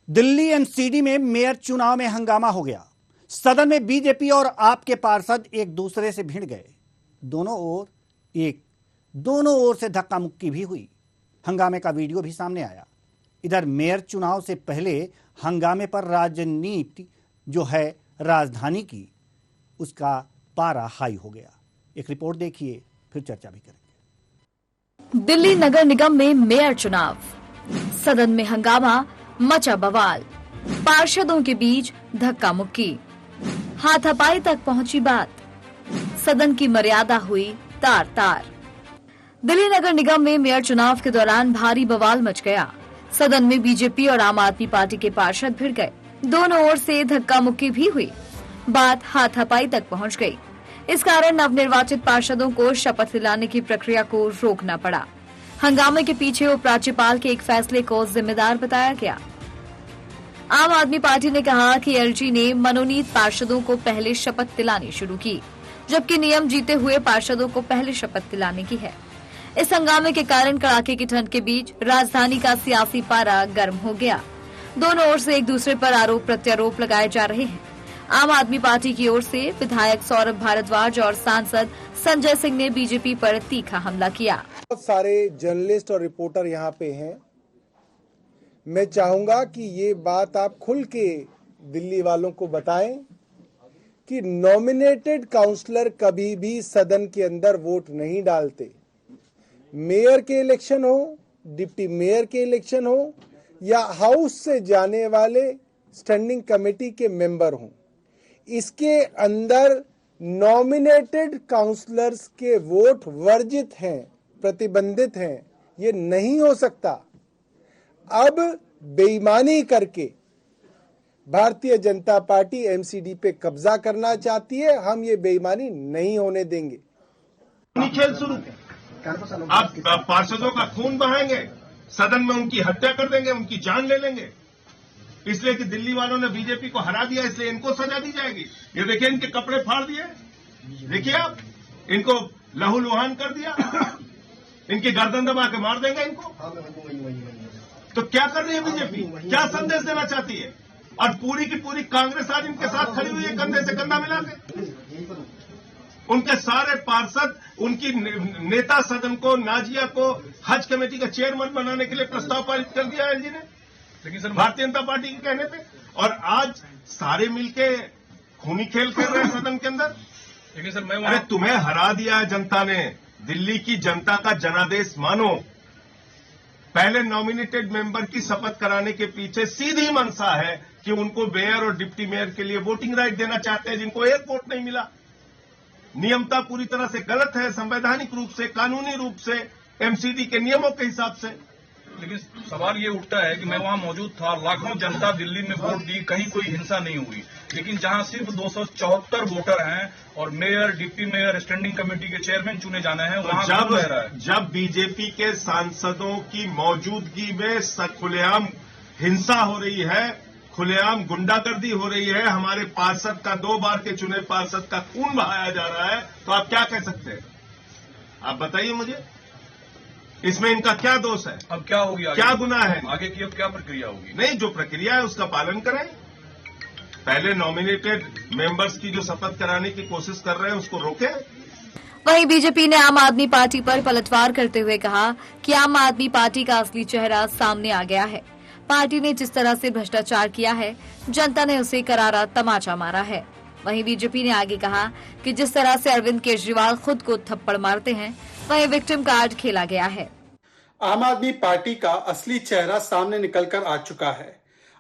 Delhi MCD में mayor चुनाव में हंगामा हो गया। सदन में बीजेपी और आप के पार्षद एक दूसरे से भिड़ गए। दोनों ओर से धक्का मुक्की भी हुई। हंगामे का वीडियो भी सामने आया। इधर मेयर चुनाव से पहले हंगामे पर राजनीति जो है राजधानी की, उसका पारा हाई हो गया। एक रिपोर्ट देखिए, फिर चर्चा भी करेंगे। दिल्ली नगर निगम में मेयर चुनाव, सदन में हंगामा, मचा बवाल, पार्षदों के बीच धक्का मुक्की, हाथापाई तक पहुंची बात, सदन की मर्यादा हुई तार तार। दिल्ली नगर निगम में मेयर चुनाव के दौरान भारी बवाल मच गया। सदन में बीजेपी और आम आदमी पार्टी के पार्षद भिड़ गए। दोनों ओर से धक्का मुक्की भी हुई। बात हाथापाई तक पहुंच गई। इस कारण नवनिर्वाचित पार्षदों को शपथ दिलाने की प्रक्रिया को रोकना पड़ा। हंगामे के पीछे उपराज्यपाल के एक फैसले को जिम्मेदार बताया गया। आम आदमी पार्टी ने कहा कि एलजी ने मनोनीत पार्षदों को पहले शपथ दिलानी शुरू की, जबकि नियम जीते हुए पार्षदों को पहले शपथ दिलाने की है। इस हंगामे के कारण कड़ाके की ठंड के बीच राजधानी का सियासी पारा गर्म हो गया। दोनों ओर से एक दूसरे पर आरोप प्रत्यारोप लगाए जा रहे हैं। आम आदमी पार्टी की ओर से विधायक सौरभ भारद्वाज और सांसद संजय सिंह ने बीजेपी पर तीखा हमला किया। बहुत सारे जर्नलिस्ट और रिपोर्टर यहाँ पे हैं। मैं चाहूंगा कि ये बात आप खुल के दिल्ली वालों को बताएं कि नॉमिनेटेड काउंसलर कभी भी सदन के अंदर वोट नहीं डालते। मेयर के इलेक्शन हो, डिप्टी मेयर के इलेक्शन हो या हाउस से जाने वाले स्टैंडिंग कमेटी के मेंबर हों, इसके अंदर नॉमिनेटेड काउंसलर्स के वोट वर्जित हैं, प्रतिबंधित हैं। ये नहीं हो सकता। अब बेईमानी करके भारतीय जनता पार्टी एमसीडी पे कब्जा करना चाहती है। हम ये बेईमानी नहीं होने देंगे। खेल शुरू, आप पार्षदों का खून बहाएंगे, सदन में उनकी हत्या कर देंगे, उनकी जान ले लेंगे। इसलिए कि दिल्ली वालों ने बीजेपी को हरा दिया, इसलिए इनको सजा दी जाएगी। ये देखिए, इनके कपड़े फाड़ दिए, देखिए आप, इनको लहूलुहान कर दिया, इनकी गर्दन दबा के मार देंगे इनको। तो क्या कर रही है बीजेपी? क्या संदेश देना चाहती है? और पूरी की पूरी कांग्रेस आज इनके साथ खड़ी हुई है, कंधे से कंधा मिला के। उनके सारे पार्षद, उनकी नेता सदन को, नाजिया को हज कमेटी का चेयरमैन बनाने के लिए प्रस्ताव पारित कर दिया एलजी ने, लेकिन सर भारतीय जनता पार्टी के कहने पे। और आज सारे मिलके खूनी खेल खेल रहे हैं सदन के अंदर। लेकिन सर अरे तुम्हें हरा दिया है जनता ने। दिल्ली की जनता का जनादेश मानो। पहले नॉमिनेटेड मेंबर की शपथ कराने के पीछे सीधी मंशा है कि उनको मेयर और डिप्टी मेयर के लिए वोटिंग राइट देना चाहते हैं, जिनको एक वोट नहीं मिला। नियमता पूरी तरह से गलत है, संवैधानिक रूप से, कानूनी रूप से, एमसीडी के नियमों के हिसाब से। लेकिन सवाल ये उठता है कि मैं वहां मौजूद था, लाखों जनता दिल्ली में वोट दी, कहीं कोई हिंसा नहीं हुई। लेकिन जहां सिर्फ 274 वोटर हैं और mayor, deputy mayor, standing committee के चेयरमैन चुने जाने हैं, वहां जब बीजेपी के सांसदों की मौजूदगी में खुलेआम हिंसा हो रही है, खुलेआम गुंडागर्दी हो रही है, हमारे पार्षद का, 2 बार के चुने पार्षद का खून बहाया जा रहा है, तो आप क्या कह सकते हैं? आप बताइए मुझे, इसमें इनका क्या दोष है? अब क्या होगी? क्या गुनाह है? आगे की अब क्या प्रक्रिया होगी? नहीं, जो प्रक्रिया है उसका पालन करें। पहले नॉमिनेटेड मेंबर्स की जो शपथ कराने की कोशिश कर रहे हैं उसको रोकें। वहीं बीजेपी ने आम आदमी पार्टी पर पलटवार करते हुए कहा कि आम आदमी पार्टी का असली चेहरा सामने आ गया है। पार्टी ने जिस तरह से भ्रष्टाचार किया है, जनता ने उसे करारा तमाचा मारा है। वहीं बीजेपी ने आगे कहा कि जिस तरह से अरविंद केजरीवाल खुद को थप्पड़ मारते हैं, वहीं विक्टिम कार्ड खेला गया है। आम आदमी पार्टी का असली चेहरा सामने निकलकर आ चुका है।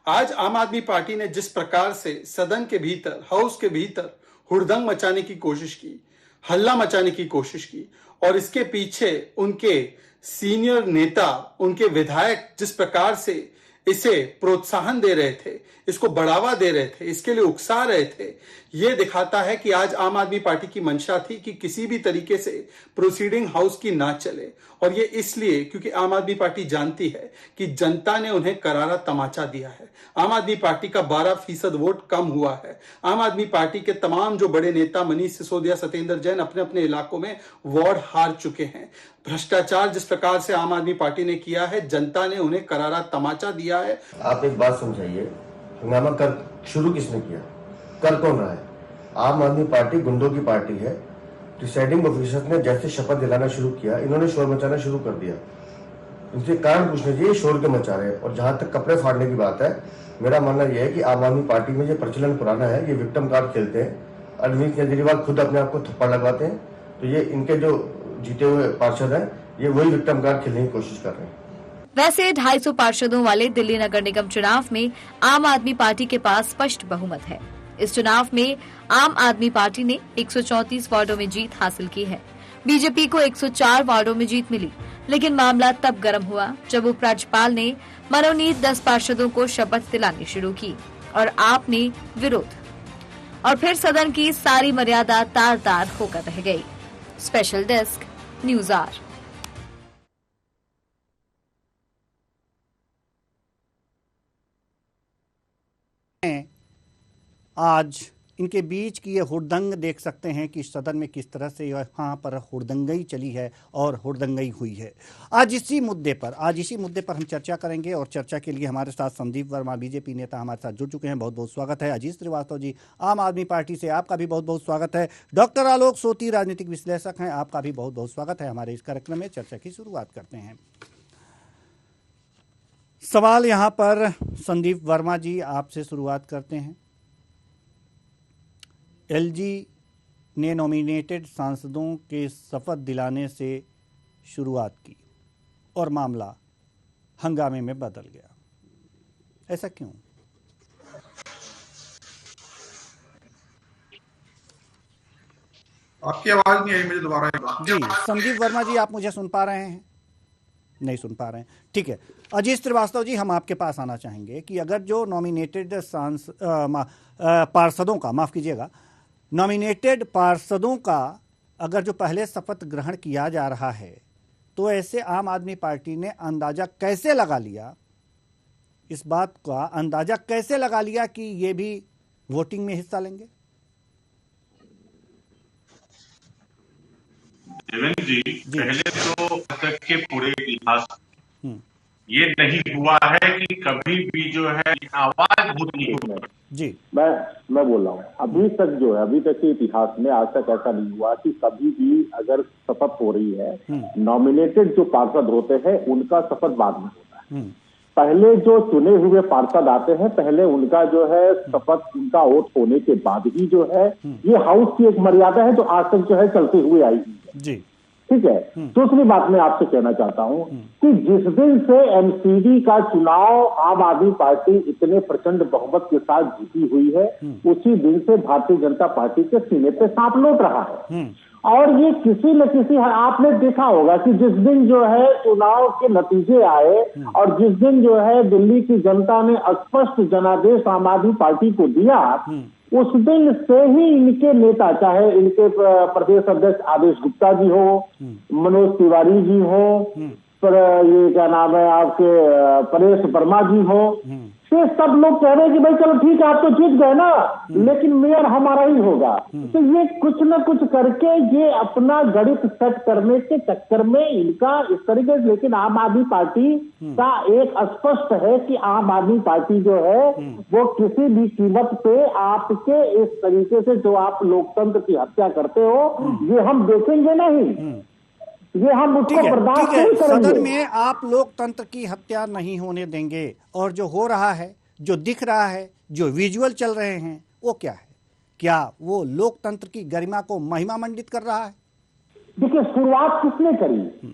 आज आम आदमी पार्टी ने जिस प्रकार से सदन के भीतर, हाउस के भीतर हुड़दंग मचाने की कोशिश की, हल्ला मचाने की कोशिश की, और इसके पीछे उनके सीनियर नेता, उनके विधायक जिस प्रकार से इसे प्रोत्साहन दे रहे थे, इसको बढ़ावा दे रहे थे, इसके लिए उकसा रहे थे, ये दिखाता है कि आज आम आदमी पार्टी की मंशा थी कि किसी भी तरीके से प्रोसीडिंग हाउस की ना चले। और ये इसलिए क्योंकि आम आदमी पार्टी जानती है कि जनता ने उन्हें करारा तमाचा दिया है। आम आदमी पार्टी का 12% वोट कम हुआ है। आम आदमी पार्टी के तमाम जो बड़े नेता मनीष सिसोदिया, सत्येंद्र जैन अपने अपने इलाकों में वार्ड हार चुके हैं। भ्रष्टाचार जिस प्रकार से आम आदमी पार्टी ने किया है, जनता ने उन्हें करारा तमाचा दिया गया है। आप एक बात समझाइए, हंगामा कर शुरू किसने किया, कर कौन रहा है? आम आदमी पार्टी गुंडों की पार्टी है। प्रिसाइडिंग ऑफिसर ने जैसे शपथ दिलाना शुरू किया, इन्होंने शोर मचाना शुरू कर दिया। इनसे कारण पूछना चाहिए शोर क्यों मचा रहे हैं। और जहां तक कपड़े फाड़ने की बात है, मेरा मानना यह है कि आम आदमी पार्टी में ये प्रचलन पुराना है, ये विक्टिम कार्ड खेलते हैं। अरविंद केजरीवाल खुद अपने आप को थप्पड़ लगवाते हैं, तो ये इनके जो जीते हुए पार्षद हैं, ये वही विक्टिम कार्ड खेलने की कोशिश कर रहे हैं। वैसे 250 पार्षदों वाले दिल्ली नगर निगम चुनाव में आम आदमी पार्टी के पास स्पष्ट बहुमत है। इस चुनाव में आम आदमी पार्टी ने 134 वार्डों में जीत हासिल की है। बीजेपी को 104 वार्डों में जीत मिली, लेकिन मामला तब गर्म हुआ जब उपराज्यपाल ने मनोनीत 10 पार्षदों को शपथ दिलानी शुरू की और आप ने विरोध, और फिर सदन की सारी मर्यादा तार तार होकर रह गई। Special desk, news hour. आज इनके बीच की ये हुड़दंग देख सकते हैं कि सदन में किस तरह से यहाँ पर हुड़दंगई चली है और हुड़दंगई हुई है। आज इसी मुद्दे पर हम चर्चा करेंगे, और चर्चा के लिए हमारे साथ संदीप वर्मा बीजेपी नेता हमारे साथ जुड़ चुके हैं। बहुत बहुत स्वागत है। अजीत श्रीवास्तव जी आम आदमी पार्टी से, आपका भी बहुत बहुत स्वागत है। डॉक्टर आलोक सोती राजनीतिक विश्लेषक हैं, आपका भी बहुत बहुत स्वागत है हमारे इस कार्यक्रम में। चर्चा की शुरुआत करते हैं। सवाल यहाँ पर संदीप वर्मा जी आपसे शुरुआत करते हैं। एलजी ने नॉमिनेटेड सांसदों के शपथ दिलाने से शुरुआत की और मामला हंगामे में बदल गया, ऐसा क्यों? आपकी आवाज नहीं आई मुझे, दोबारा जी संदीप वर्मा जी, आप मुझे सुन पा रहे हैं? नहीं सुन पा रहे हैं, ठीक है। अजीत श्रीवास्तव जी, हम आपके पास आना चाहेंगे कि अगर जो नॉमिनेटेड पार्षदों का, माफ कीजिएगा, नॉमिनेटेड पार्षदों का अगर जो पहले शपथ ग्रहण किया जा रहा है, तो ऐसे आम आदमी पार्टी ने अंदाजा कैसे लगा लिया, इस बात का अंदाजा कैसे लगा लिया कि ये भी वोटिंग में हिस्सा लेंगे? देवेंद्र जी, पहले तो अब तक के पूरे इतिहास ये नहीं हुआ है कि कभी भी जो है आवाज बहुत नहीं हुआ। जी मैं बोल रहा हूँ, अभी तक जो है, अभी तक के इतिहास में आज तक ऐसा नहीं हुआ कि कभी भी अगर शपथ हो रही है, नॉमिनेटेड जो पार्षद होते हैं उनका शपथ बाद में होता है। पहले जो चुने हुए पार्षद आते हैं, पहले उनका जो है शपथ, उनका वोट होने के बाद ही जो है, ये हाउस की एक मर्यादा है जो आज तक जो है चलती हुई आई है। जी ठीक है। दूसरी बात मैं आपसे कहना चाहता हूं कि जिस दिन से एमसीडी का चुनाव आम आदमी पार्टी इतने प्रचंड बहुमत के साथ जीती हुई है, उसी दिन से भारतीय जनता पार्टी के सीने पे सांप लौट रहा है। और ये किसी न किसी, आपने देखा होगा कि जिस दिन जो है चुनाव के नतीजे आए और जिस दिन जो है दिल्ली की जनता ने स्पष्ट जनादेश आम आदमी पार्टी को दिया, उस दिन से ही इनके नेता, चाहे इनके प्रदेश अध्यक्ष आदेश गुप्ता जी हो, मनोज तिवारी जी हो, पर ये क्या नाम है आपके परेश वर्मा जी हो, ये सब लोग कह रहे हैं कि भाई चलो ठीक है, आप तो जीत गए ना, लेकिन मेयर हमारा ही होगा। तो ये कुछ न कुछ करके ये अपना गणित सेट करने के चक्कर में इनका इस तरीके से, लेकिन आम आदमी पार्टी का एक स्पष्ट है कि आम आदमी पार्टी जो है वो किसी भी कीमत पे आपके इस तरीके से जो आप लोकतंत्र की हत्या करते हो, ये हम देखेंगे नहीं, ये हम उसको बर्दाश्त नहीं करेंगे। सदन में आप लोकतंत्र की हत्या नहीं होने देंगे, और जो हो रहा है, जो दिख रहा है, जो विजुअल चल रहे हैं, वो क्या है? क्या वो लोकतंत्र की गरिमा को महिमा मंडित कर रहा है? देखिए, शुरुआत किसने करी?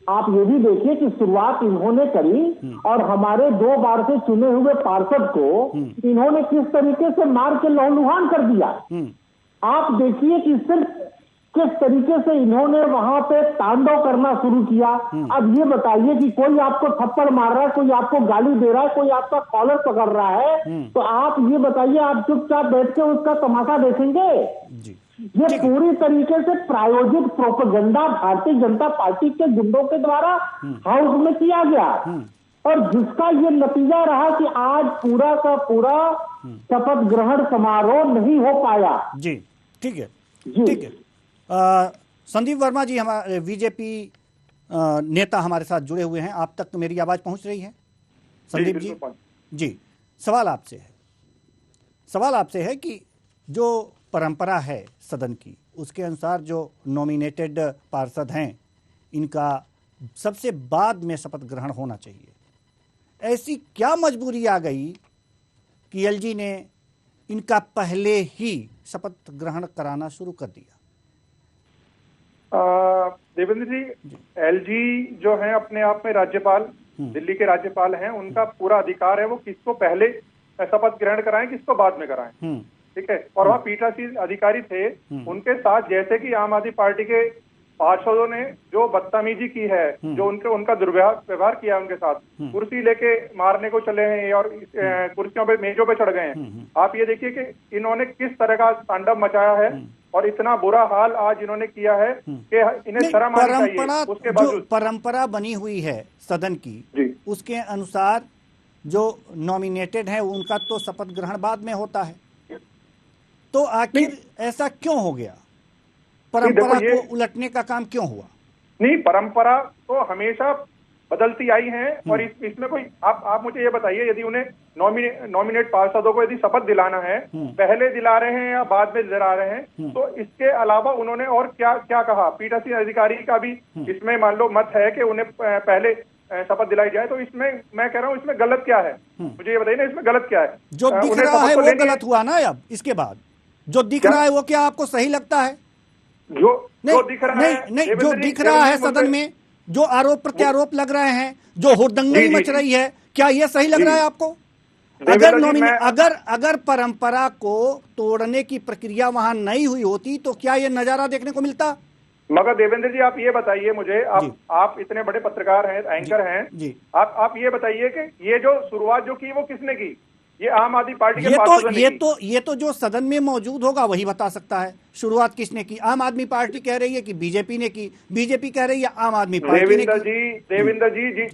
आप ये भी देखिए कि शुरुआत इन्होंने करी, और हमारे 2 बार से चुने हुए पार्षद को इन्होंने किस तरीके से मार के लहूलुहान कर दिया। आप देखिए कि सिर्फ किस तरीके से इन्होंने वहां पे तांडव करना शुरू किया। अब ये बताइए कि कोई आपको थप्पड़ मार रहा है, कोई आपको गाली दे रहा है, कोई आपका कॉलर पकड़ रहा है, तो आप ये बताइए, आप चुपचाप बैठ के उसका तमाशा देखेंगे? ये पूरी तरीके से प्रायोजित प्रोपेगेंडा भारतीय जनता पार्टी के गुंडों के द्वारा हाउस में किया गया, और जिसका ये नतीजा रहा कि आज पूरा का पूरा शपथ ग्रहण समारोह नहीं हो पाया। जी ठीक है, ठीक है। संदीप वर्मा जी, हमारे बीजेपी नेता हमारे साथ जुड़े हुए हैं, आप तक मेरी आवाज पहुंच रही है? संदीप जी, जी सवाल आपसे है कि जो परंपरा है सदन की, उसके अनुसार जो नॉमिनेटेड पार्षद हैं इनका सबसे बाद में शपथ ग्रहण होना चाहिए। ऐसी क्या मजबूरी आ गई कि एलजी ने इनका पहले ही शपथ ग्रहण कराना शुरू कर दिया? देवेंद्र जी, एलजी जो है अपने आप में राज्यपाल, दिल्ली के राज्यपाल हैं, उनका पूरा अधिकार है वो किसको पहले शपथ ग्रहण कराएं, किसको बाद में कराएं, ठीक है। और वहाँ पीठासीन अधिकारी थे, उनके साथ जैसे कि आम आदमी पार्टी के पार्षदों ने जो बदतमीजी की है, जो उनका दुर्व्यवहार किया उनके साथ, कुर्सी लेके मारने को चले हैं और कुर्सियों पे, मेजों पे चढ़ गए हैं। आप ये देखिए कि इन्होंने किस तरह का तांडव मचाया है और इतना बुरा हाल आज इन्होंने किया है कि इन्हें शर्म आनी चाहिए। उसके बावजूद परंपरा बनी हुई है सदन की, उसके अनुसार जो नॉमिनेटेड है उनका तो शपथ ग्रहण बाद में होता है, तो आखिर ऐसा क्यों हो गया? परंपरा को उलटने का काम क्यों हुआ? नहीं, परंपरा तो हमेशा बदलती आई है और इसमें कोई आप मुझे ये बताइए, यदि उन्हें नॉमिनेट पार्षदों को यदि शपथ दिलाना है, पहले दिला रहे हैं या बाद में दिला रहे हैं, तो इसके अलावा उन्होंने और क्या क्या कहा? पीठासीन अधिकारी का भी इसमें मान लो मत है कि उन्हें पहले शपथ दिलाई जाए, तो इसमें मैं कह रहा हूँ इसमें गलत क्या है? मुझे ये बताइए ना, इसमें गलत क्या है? जो दिख रहा है वो गलत हुआ ना। अब इसके बाद जो दिख रहा है वो क्या आपको सही लगता है? जो दिख रहा है, नहीं, जो दिख रहा है सदन में, जो आरोप प्रत्यारोप लग रहे हैं, जो हुड़दंगई मच रही है, क्या ये सही लग रहा है आपको? अगर परंपरा को तोड़ने की प्रक्रिया वहां नहीं हुई होती तो क्या ये नजारा देखने को मिलता? मगर देवेंद्र जी, आप ये बताइए मुझे, आप इतने बड़े पत्रकार हैं, एंकर हैं जी, आप ये बताइए कि ये जो शुरुआत जो की वो किसने की? ये आम आदमी पार्टी के ये तो जो सदन में मौजूद होगा वही बता सकता है शुरुआत किसने की। आम आदमी पार्टी कह रही है कि बीजेपी ने की, बीजेपी कह रही है आम आदमी पार्टी ने की। देवेंद्र जी,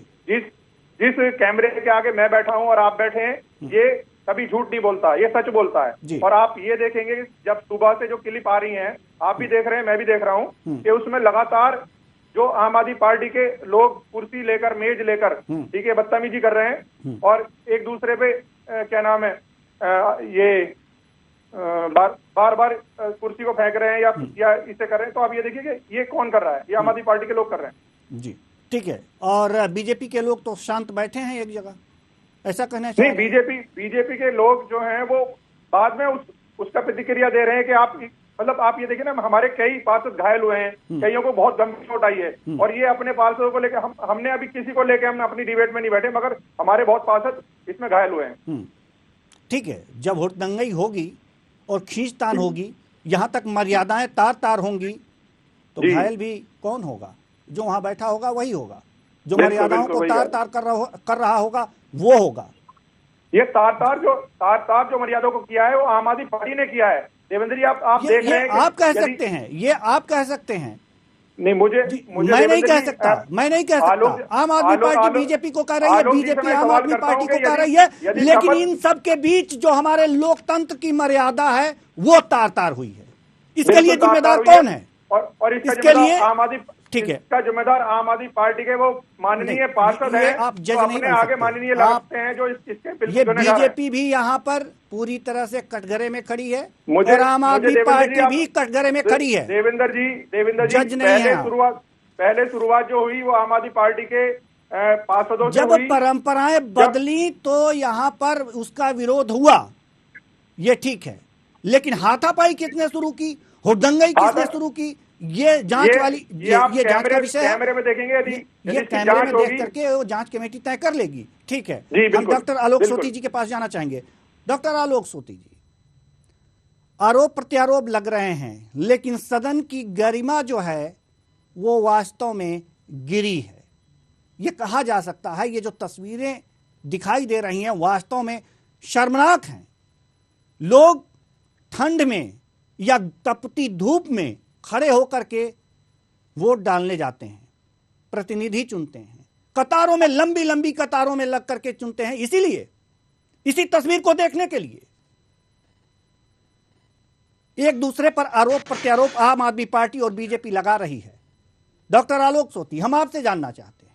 जिस कैमरे के आगे मैं बैठा हूं और आप बैठे हैं, ये कभी झूठ नहीं बोलता, ये सच बोलता है। और आप ये देखेंगे जब सुबह से जो क्लिप आ रही है, आप भी देख रहे हैं, मैं भी देख रहा हूँ कि उसमें लगातार जो आम आदमी पार्टी के लोग कुर्सी लेकर, मेज लेकर, ठीक है, बदतमीजी कर रहे हैं और एक दूसरे पे क्या नाम है, ये बार बार कुर्सी को फेंक रहे हैं या इसे कर रहे हैं। तो आप ये देखिए कि ये कौन कर रहा है? ये आम आदमी पार्टी के लोग कर रहे हैं जी, ठीक है। और बीजेपी के लोग तो शांत बैठे हैं एक जगह, ऐसा कहना चाहिए? नहीं, बीजेपी के लोग जो हैं वो बाद में उसका प्रतिक्रिया दे रहे हैं कि आप मतलब आप ये देखिए ना, हमारे कई पार्षद घायल हुए हैं, कईयों को बहुत गंभीर चोट आई है, और ये अपने पार्षदों को लेकर हमने अभी किसी को लेकर हम अपनी डिबेट में नहीं बैठे, मगर हमारे बहुत पार्षद इसमें घायल हुए हैं। ठीक है, जब हुड़दंगई होगी और खींचतान होगी, यहाँ तक मर्यादाएं तार तार होंगी, तो घायल भी कौन होगा? जो वहां बैठा होगा वही होगा, जो मर्यादाओं को तार तार कर रहा होगा वो होगा। ये तार तार जो मर्यादाओं को किया है वो आम आदमी पार्टी ने किया है। देवेंद्र जी, आप देख रहे हैं, आप कह सकते हैं, ये आप कह सकते हैं। नहीं, मुझे मैं नहीं कह सकता, मैं नहीं कह सकता। आम आदमी पार्टी बीजेपी को कह रही है, बीजेपी आम आदमी पार्टी को कह रही है, लेकिन इन सब के बीच जो हमारे लोकतंत्र की मर्यादा है वो तार तार हुई है। इसके लिए जिम्मेदार कौन है? और इसके लिए आम आदमी, ठीक है, इसका जिम्मेदार आम आदमी पार्टी के वो माननीय पार्षद हैं। आप जज नहीं बन आगे माननीय लगते हैं जो इसके ये बीजेपी भी यहाँ पर पूरी तरह से कटघरे में खड़ी है और आम आदमी पार्टी भी कटघरे में खड़ी है। देवेंद्र जी, जज नहीं है। पहले शुरुआत जो हुई वो आम आदमी पार्टी के पार्षदों से जब परंपराएं बदली तो यहाँ पर उसका विरोध हुआ, ये ठीक है, लेकिन हाथापाई किसने शुरू की, हुड़दंगई किसने शुरू की, ये जांच वाली ये जांच का विषय है। कैमरे में देखेंगे, ये कैमरे में देख करके वो जांच कमेटी तय कर लेगी। ठीक है, हम डॉक्टर आलोक सोती जी के पास जाना चाहेंगे। डॉक्टर आलोक सोती जी, आरोप प्रत्यारोप लग रहे हैं, लेकिन सदन की गरिमा जो है वो वास्तव में गिरी है। ये कहा जा सकता है, ये जो तस्वीरें दिखाई दे रही हैं वास्तव में शर्मनाक हैं। लोग ठंड में या तपती धूप में खड़े होकर के वोट डालने जाते हैं, प्रतिनिधि चुनते हैं, कतारों में, लंबी लंबी कतारों में लग करके चुनते हैं, इसीलिए, इसी तस्वीर को देखने के लिए। एक दूसरे पर आरोप प्रत्यारोप आम आदमी पार्टी और बीजेपी लगा रही है। डॉक्टर आलोक सोती, हम आपसे जानना चाहते हैं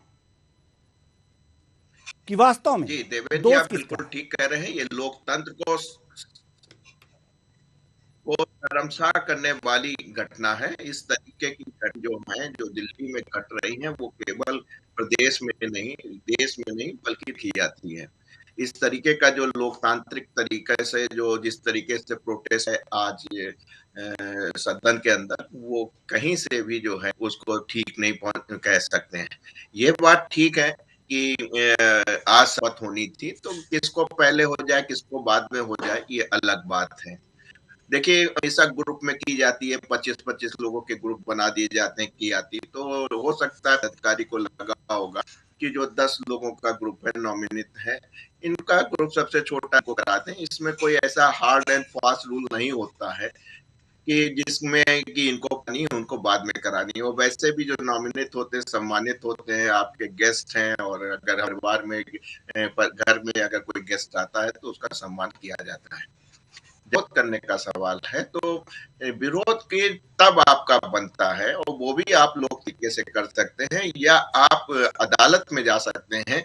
कि वास्तव में जी देवेंद्र जी, दोष आप किसका? बिल्कुल ठीक कह रहे हैं। ये लोकतंत्र को शर्मसार करने वाली घटना है। इस तरीके की घटना जो है, जो दिल्ली में घट रही है, वो केवल प्रदेश में नहीं, देश में नहीं, बल्कि की जाती है। इस तरीके का जो लोकतांत्रिक तरीके से जो जिस तरीके से प्रोटेस्ट है आज ये सदन के अंदर, वो कहीं से भी जो है उसको ठीक नहीं कह सकते हैं। ये बात ठीक है कि आज शपथ होनी थी, तो किसको पहले हो जाए किसको बाद में हो जाए ये अलग बात है। देखिए, ऐसा ग्रुप में की जाती है, 25-25 लोगों के ग्रुप बना दिए जाते हैं, की आती, तो हो सकता है अधिकारी को लगा होगा कि जो 10 लोगों का ग्रुप है, नॉमिनेट है, इनका ग्रुप सबसे छोटा को कराते हैं। इसमें कोई ऐसा हार्ड एंड फास्ट रूल नहीं होता है कि जिसमें कि इनको नहीं उनको बाद में करानी है। वो वैसे भी जो नॉमिनेट होते हैं सम्मानित होते हैं, आपके गेस्ट हैं, और अगर परिवार में घर में अगर कोई गेस्ट आता है तो उसका सम्मान किया जाता है। विरोध करने का सवाल है तो विरोध के तब आपका बनता है, और वो भी आप लोग तरीके से कर सकते हैं, या आप अदालत में जा सकते हैं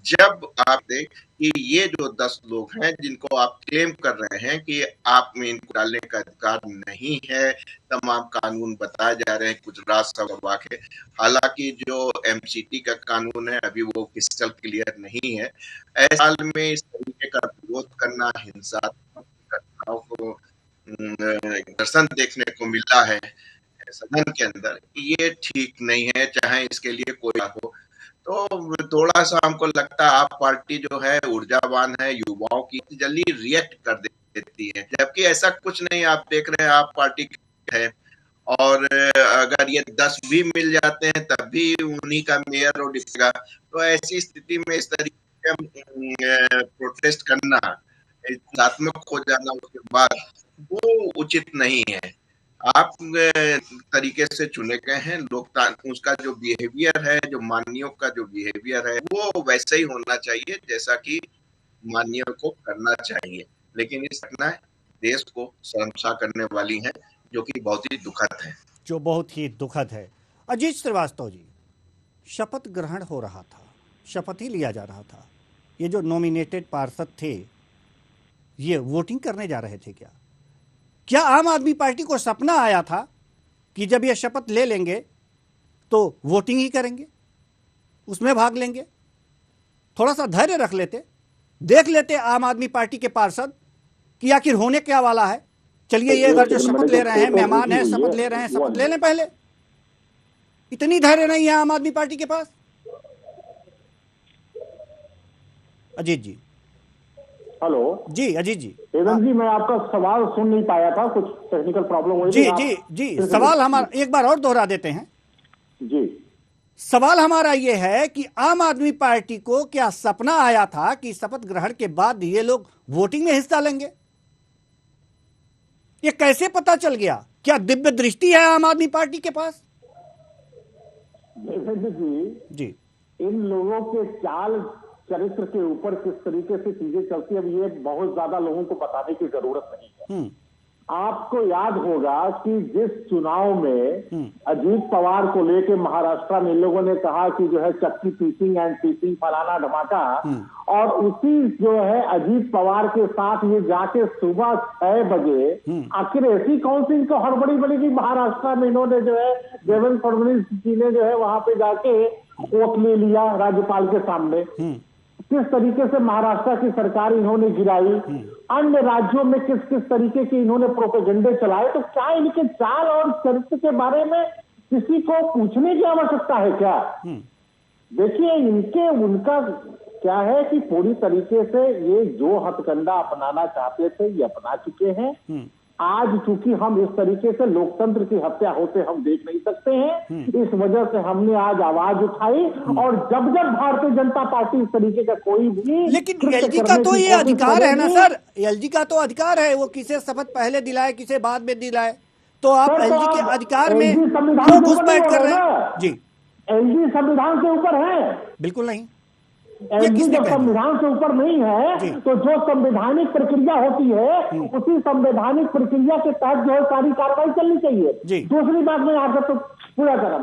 जब आप देख कि ये जो 10 लोग हैं जिनको आप क्लेम कर रहे हैं कि आप में इनको डालने का अधिकार नहीं है, तमाम कानून बताए जा रहे हैं कुछ राज्यसभा के, हालांकि जो एमसीटी का कानून है अभी वो क्रिस्टल क्लियर नहीं है। ऐसे हाल में इस तरीके का विरोध करना, हिंसात्मक घटनाओं को दर्शन देखने को मिला है सदन के अंदर, ये ठीक नहीं है, चाहे इसके लिए कोई हो। तो थोड़ा सा हमको लगता है आप पार्टी जो है ऊर्जावान है, युवाओं की जल्दी रिएक्ट कर देती है, जबकि ऐसा कुछ नहीं। आप देख रहे हैं आप पार्टी है, और अगर ये 10 भी मिल जाते हैं तब भी उन्हीं का मेयर और डिप्टी, तो ऐसी स्थिति में इस तरीके प्रोटेस्ट करना, हिंसात्मक हो जाना उसके बाद, वो उचित नहीं है। आप तरीके से चुने गए हैं, लोकतांत्रिक उसका जो बिहेवियर है, जो माननीयों का जो बिहेवियर है, वो वैसे ही होना चाहिए जैसा कि माननीयों को करना चाहिए। लेकिन इस घटना देश को शर्मसार करने वाली है, जो कि बहुत ही दुखद है। जो बहुत ही दुखद है। अजीत श्रीवास्तव जी, शपथ ग्रहण हो रहा था, शपथ ही लिया जा रहा था, ये जो नॉमिनेटेड पार्षद थे ये वोटिंग करने जा रहे थे क्या आम आदमी पार्टी को सपना आया था कि जब ये शपथ ले लेंगे तो वोटिंग ही करेंगे, उसमें भाग लेंगे? थोड़ा सा धैर्य रख लेते, देख लेते आम आदमी पार्टी के पार्षद कि आखिर होने क्या वाला है। चलिए, ये अगर जो शपथ ले रहे हैं, मेहमान हैं, शपथ ले रहे हैं, शपथ ले लें पहले। इतनी धैर्य नहीं है आम आदमी पार्टी के पास। अजीत जी। हेलो जी, अजीत जी। देवेंद्र जी, मैं आपका सवाल सुन नहीं पाया था, कुछ टेक्निकल प्रॉब्लम हुई थी। जी, सवाल हमारा एक बार और दोहरा देते हैं। जी, सवाल हमारा ये है कि आम आदमी पार्टी को क्या सपना आया था कि शपथ ग्रहण के बाद ये लोग वोटिंग में हिस्सा लेंगे? ये कैसे पता चल गया? क्या दिव्य दृष्टि है आम आदमी पार्टी के पास? देवेंद्र जी, इन लोगों के चाल चरित्र के ऊपर किस तरीके से चीजें चलती है, अब ये बहुत ज्यादा लोगों को बताने की जरूरत नहीं है। आपको याद होगा कि जिस चुनाव में अजीत पवार को लेके महाराष्ट्र में इन लोगों ने कहा कि जो है चक्की पीसिंग एंड पीसिंग फलाना धमाका, और उसी जो है अजीत पवार के साथ ये जाके सुबह 6 बजे आखिर ऐसी कौन सी इनको हड़बड़ी बनी कि महाराष्ट्र में इन्होंने जो है देवेंद्र फडणवीस जी ने जो है वहां पे जाके वोट ले लिया राज्यपाल के सामने। किस तरीके से महाराष्ट्र की सरकार इन्होंने गिराई, अन्य राज्यों में किस किस तरीके के इन्होंने प्रोपेगेंडे चलाए, तो क्या इनके चाल और चरित्र के बारे में किसी को पूछने की आवश्यकता है क्या? देखिए, उनका क्या है कि पूरी तरीके से ये जो हथकंडा अपनाना चाहते थे ये अपना चुके हैं। आज चूंकि हम इस तरीके से लोकतंत्र की हत्या होते हम देख नहीं सकते हैं, इस वजह से हमने आज आवाज उठाई, और जब जब भारतीय जनता पार्टी इस तरीके का कोई भी, लेकिन एलजी का तो ये अधिकार है ना सर, एलजी का तो अधिकार है, वो किसे शपथ पहले दिलाए किसे बाद में दिलाए, तो आप एलजी के अधिकार में क्यों घुसपैठ कर रहे हैं? जी, एलजी संविधान के ऊपर है? बिल्कुल नहीं। एलजी किसने जब कह दिया? संविधान से ऊपर नहीं है तो जो संवैधानिक प्रक्रिया होती है उसी संवैधानिक प्रक्रिया के तहत जो है सारी कार्रवाई चलनी चाहिए। दूसरी बात मैं आपसे तो पूरा करम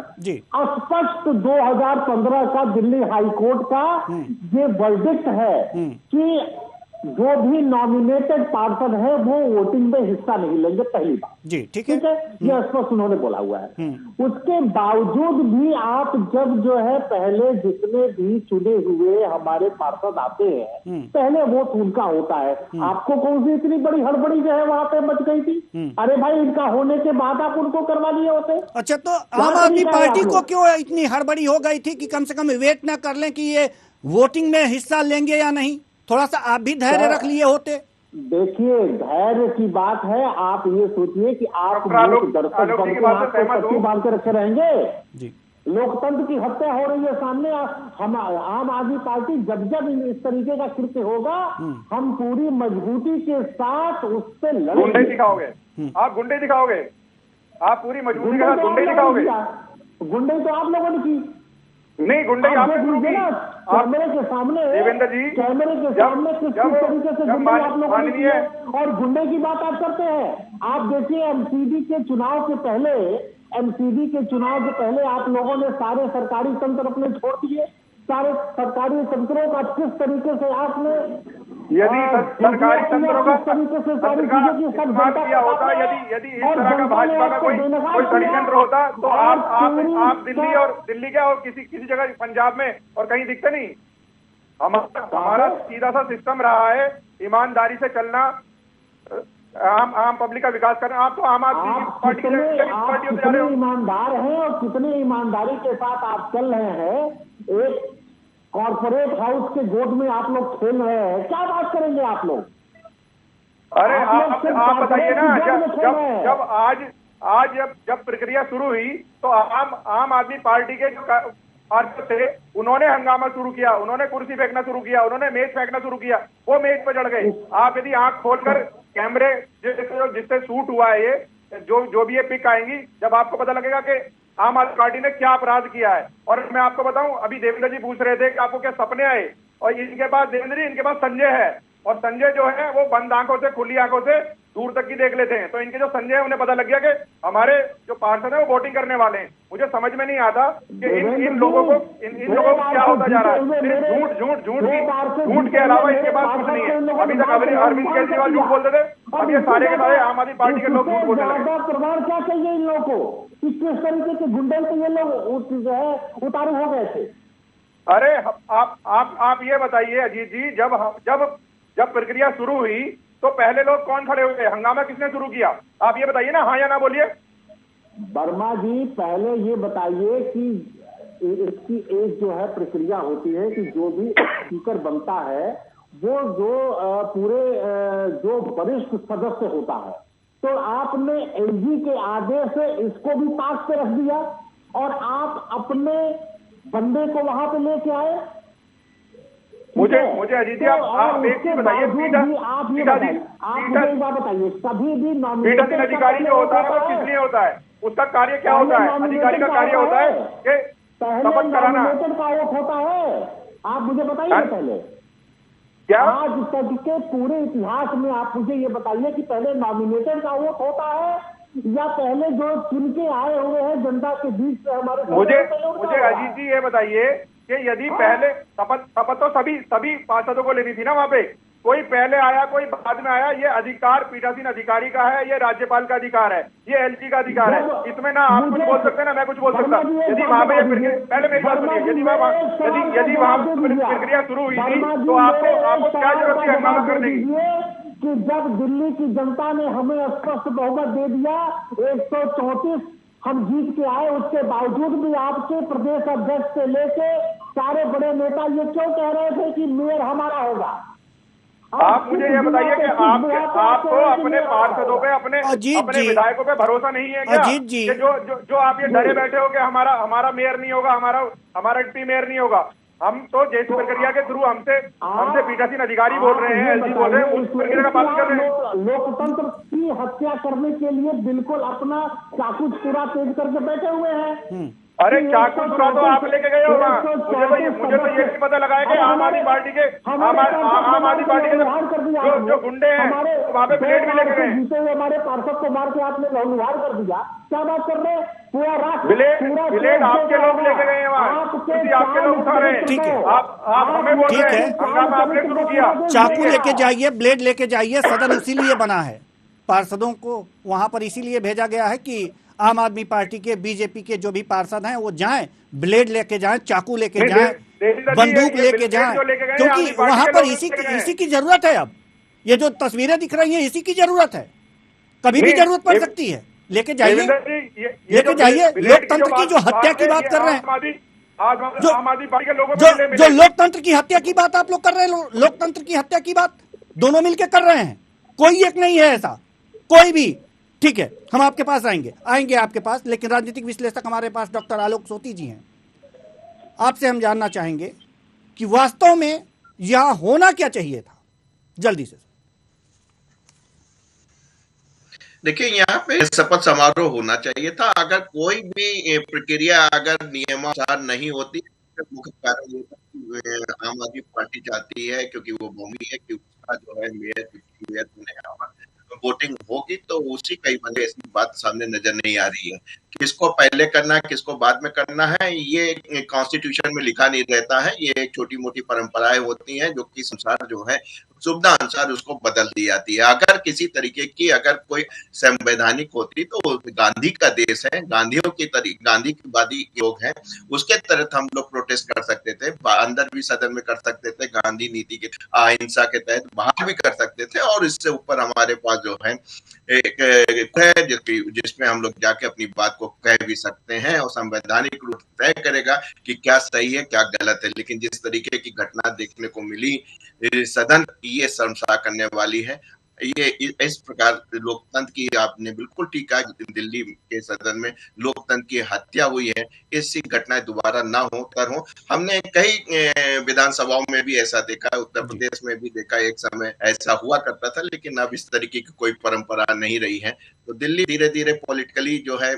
स्पष्ट 2015 का दिल्ली हाईकोर्ट का ये वर्डिक्ट है कि जो भी नॉमिनेटेड पार्षद है वो वोटिंग में हिस्सा नहीं लेंगे, पहली बात। जी ठीक है, ये स्पष्ट उन्होंने बोला हुआ है। उसके बावजूद भी आप जब जो है पहले जितने भी चुने हुए हमारे पार्षद आते हैं पहले वोट उनका होता है। आपको कौन सी इतनी बड़ी हड़बड़ी जो है वहां पे मच गई थी? अरे भाई इनका होने के बाद आप उनको करवा लिए होते। अच्छा, तो आम आदमी पार्टी को क्यों इतनी हड़बड़ी हो गई थी कि कम से कम वेट ना कर लें कि ये वोटिंग में हिस्सा लेंगे या नहीं? थोड़ा सा आप भी धैर्य रख लिए होते। देखिए, धैर्य की बात है। आप ये सोचिए कि आप दर्शक बांध के रखे रहेंगे। लोकतंत्र की हत्या हो रही है सामने। हम आम आदमी पार्टी जब जब इस तरीके का कृत्य होगा हम पूरी मजबूती के साथ उससे लड़ेंगे। गुंडे दिखाओगे आप, गुंडे दिखाओगे आप, पूरी मजबूती के साथ गुंडे दिखाओगे। गुंडे तो आप लोगों ने की नहीं, गुंडे आप देख लीजिए ना कैमरे के सामने, देवेंद्र जी कैमरे के सामने किस तरीके से गुंडे आप लोगों ने किए। और गुंडे की बात आप करते हैं। आप देखिए एमसीडी के चुनाव से पहले, एमसीडी के चुनाव से पहले आप लोगों ने सारे सरकारी तंत्र अपने छोड़ दिए। सारे सरकारी तंत्रों का किस तरीके से आपने, यदि सरकारी तंत्रों का किया होता, यदि इस तरह का भाजपा का कोई षड्यंत्र होता तो आप दिल्ली और दिल्ली क्या और किसी जगह पंजाब में और कहीं दिखते नहीं। हमारा सीधा सा सिस्टम रहा है, ईमानदारी से चलना, आम पब्लिक का विकास करना। आप तो आम आदमी पार्टी कितने ईमानदार हैं और कितने ईमानदारी के साथ आप चल रहे हैं। एक कॉर्पोरेट हाउस के गोद में आप लोग खेल रहे हैं, क्या बात करेंगे आप लोग? अरे आप बताइए ना, जब प्रक्रिया शुरू हुई तो आम आदमी पार्टी के जो पार्षद थे उन्होंने हंगामा शुरू किया, उन्होंने कुर्सी फेंकना शुरू किया, उन्होंने मेज फेंकना शुरू किया, वो मेज पर चढ़ गए। आप यदि आंख खोलकर कैमरे जिससे शूट हुआ है ये जो भी ये पिक आएंगी, जब आपको पता लगेगा कि आम आदमी पार्टी ने क्या अपराध किया है। और मैं आपको बताऊं, अभी देवेंद्र जी पूछ रहे थे कि आपको क्या सपने आए, और इनके पास देवेंद्र जी, इनके पास संजय है, और संजय जो है वो बंद आंखों से, खुली आंखों से दूर तक की देख लेते हैं। तो इनके जो संजय है उन्हें पता लग गया कि हमारे जो पार्षद है वो वोटिंग करने वाले हैं। मुझे समझ में नहीं आता कि इन लोगों को क्या होता जा रहा है। झूठ के अलावा इनके पास कुछ नहीं है। अभी तक अरविंद केजरीवाल झूठ बोलते थे, अब ये सारे के सारे आम आदमी पार्टी के लोग झूठ बोलने लगे। प्रमाण क्या चाहिए इन लोगों को? किस तरीके के गुंडे से ये लोग जो है उतारू हो गए थे? अरे आप ये बताइए अजीत जी, जब प्रक्रिया शुरू हुई तो पहले लोग कौन खड़े हुए? हंगामा किसने शुरू किया? आप ये बताइए ना, हाँ या ना बोलिए। वर्मा जी, पहले ये बताइए कि इसकी एक जो है प्रक्रिया होती है कि जो भी स्पीकर बनता है वो जो पूरे जो वरिष्ठ सदस्य होता है, तो आपने एलजी के आदेश से इसको भी ताक पे रख दिया और आप अपने बंदे को वहां पे लेके आए। मुझे अजीत जी आप एक चीज बताइए, आप मुझे एक बात बताइए, सभी भी पीठासीन अधिकारी जो होता है वो किस लिए होता है? उसका कार्य क्या होता है? अधिकारी का कार्य होता है कि शपथ कराना का वोट होता है। आप मुझे बताइए पहले क्या आज तक के पूरे इतिहास में आप मुझे ये बताइए कि पहले नॉमिनेटेड का वोट होता है या पहले जो चुन के आए हुए हैं जनता के बीच से हमारे। मुझे अजीत जी ये बताइए कि यदि पहले शपथ तो सभी पार्षदों को लेनी थी ना, वहाँ पे कोई पहले आया कोई बाद में आया, ये अधिकार पीठासीन अधिकारी का है, ये राज्यपाल का अधिकार है, ये एलजी का अधिकार है। इसमें ना आप कुछ बोल सकते ना मैं कुछ बोल सकता। यदि वहाँ पे पहले मेरी बात सुनिए, यदि वहाँ प्रक्रिया शुरू हुई थी तो आपको क्या जरूरत थी हंगामा करने की? कि जब दिल्ली की जनता ने हमें स्पष्ट बहुमत दे दिया, 134 हम जीत के आए, उसके बावजूद भी आपके प्रदेश अध्यक्ष से लेके सारे बड़े नेता ये क्यों कह रहे थे कि मेयर हमारा होगा? आप मुझे ये बताइए कि आपको अपने पार्षदों पे अपने विधायकों पे भरोसा नहीं है क्या? अजीत जी, जो आप ये डरे बैठे हो कि हमारा मेयर नहीं होगा, हमारा डिप्टी मेयर नहीं होगा। हम तो जैसी प्रक्रिया के थ्रू हमसे पीठासीन अधिकारी बोल रहे हैं, एलजी बोल रहे हैं, उस प्रक्रिया का पालन कर रहे हैं। लोकतंत्र की हत्या करने के लिए बिल्कुल अपना चाकू पूरा तेज करके बैठे हुए हैं। अरे चाकू सुना तो आप लेके गए हो वहाँ। मुझे तो ये भी पता लगा है कि आम आदमी पार्टी के जो गुंडे हैं वहाँ पे ब्लेड भी लेके गए। जीते हुए हमारे पार्षद को मार के आपने लहूलुहार कर दिया, क्या बात कर रहे हैं? पूरा राष्ट्र ब्लेड आपके लोग लेके गए हैं वहाँ, आपके लोग उठा रहे हैं। ठीक है, आप हमें बोल रहे हैं हंगामा आपने शुरू किया। चाकू लेके जाइए, ब्लेड लेके जाइए, सदन इसीलिए बना है, पार्षदों को वहां पर इसीलिए भेजा गया है कि आम आदमी पार्टी के, बीजेपी के जो भी पार्षद हैं वो जाएं, ब्लेड लेके जाएं, चाकू लेके जाएं, बंदूक लेके जाएं, क्योंकि वहां पर इसी की जरूरत है। अब ये जो तस्वीरें दिख रही हैं इसी की जरूरत है, कभी भी जरूरत पड़ सकती है। लेके जाइए, लेके जाइए। लोकतंत्र की जो हत्या की बात कर रहे हैं, जो लोकतंत्र की हत्या की बात आप लोग कर रहे हैं, लोकतंत्र की हत्या की बात दोनों मिलकर कर रहे हैं, कोई एक नहीं है ऐसा, कोई भी। ठीक है, हम आपके पास आएंगे आपके पास, लेकिन राजनीतिक विश्लेषक हमारे पास डॉक्टर आलोक सोती जी हैं। आपसे हम जानना चाहेंगे कि वास्तव में यह होना क्या चाहिए था, जल्दी से। देखिए, यहाँ पे शपथ समारोह होना चाहिए था। अगर कोई भी प्रक्रिया अगर नियमानुसार नहीं होती, तो मुख्य कारण ये था आम आदमी पार्टी चाहती है, क्योंकि वो भूमि है कि उसका जो है मेयर वोटिंग होगी, तो उसी कई वजह ऐसी बात सामने नजर नहीं आ रही है। किसको पहले करना है, किसको बाद में करना है, ये कॉन्स्टिट्यूशन में लिखा नहीं रहता है। ये छोटी मोटी परंपराएं होती हैं जो कि संसार जो है सुविधा अनुसार उसको बदल दी जाती है। अगर किसी तरीके की अगर कोई संवैधानिक होती तो गांधी का देश है, गांधीवादी लोग हैं, उसके तहत हम लोग प्रोटेस्ट कर सकते थे, अंदर भी सदन में कर सकते थे, गांधी नीति के अहिंसा के तहत बाहर भी कर सकते थे। और इससे ऊपर हमारे पास जो है जिसमें हम लोग जाके अपनी बात को कह भी सकते हैं और संवैधानिक रूप तय करेगा कि क्या सही है क्या गलत है। लेकिन जिस तरीके की घटना देखने को मिली सदन, ये शर्मसार करने वाली है। ये इस प्रकार लोकतंत्र की आपने बिल्कुल ठीक है, दिल्ली के सदन में लोकतंत्र की हत्या हुई है, ऐसी घटनाएं दोबारा ना हो। हमने कई विधानसभाओं में भी ऐसा देखा है, उत्तर प्रदेश में भी देखा, एक समय ऐसा हुआ करता था, लेकिन अब इस तरीके की कोई परंपरा नहीं रही है। तो दिल्ली धीरे धीरे पॉलिटिकली जो है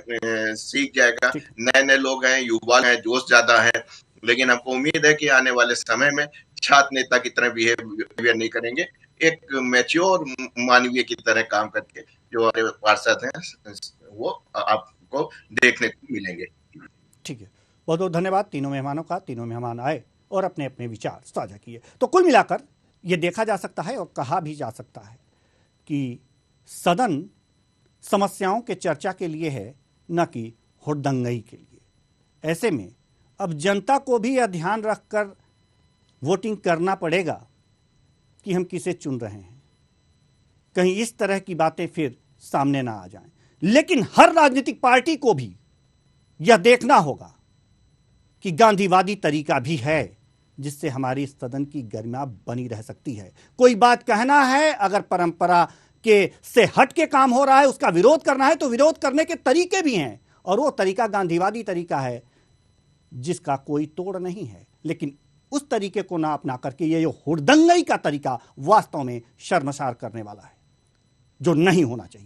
सीख जाएगा। नए लोग हैं, युवा हैं, जोश ज्यादा है, लेकिन हमको उम्मीद है कि आने वाले समय में छात्र नेता की तरह बिहेवियर नहीं करेंगे, एक मैच्योर मानवीय की तरह काम करके जो हमारे पार्षद हैं वो आपको देखने को मिलेंगे। ठीक है, बहुत बहुत धन्यवाद तीनों मेहमानों का। तीनों मेहमान आए और अपने अपने विचार साझा किए। तो कुल मिलाकर ये देखा जा सकता है और कहा भी जा सकता है कि सदन समस्याओं के चर्चा के लिए है, न कि हुड़दंगई के लिए। ऐसे में अब जनता को भी यह ध्यान रखकर वोटिंग करना पड़ेगा कि हम किसे चुन रहे हैं, कहीं इस तरह की बातें फिर सामने ना आ जाएं। लेकिन हर राजनीतिक पार्टी को भी यह देखना होगा कि गांधीवादी तरीका भी है जिससे हमारी सदन की गरिमा बनी रह सकती है। कोई बात कहना है, अगर परंपरा के से हट के काम हो रहा है, उसका विरोध करना है, तो विरोध करने के तरीके भी हैं, और वो तरीका गांधीवादी तरीका है जिसका कोई तोड़ नहीं है। लेकिन उस तरीके को ना अपना करके ये हुड़दंगई का तरीका वास्तव में शर्मसार करने वाला है, जो नहीं होना चाहिए।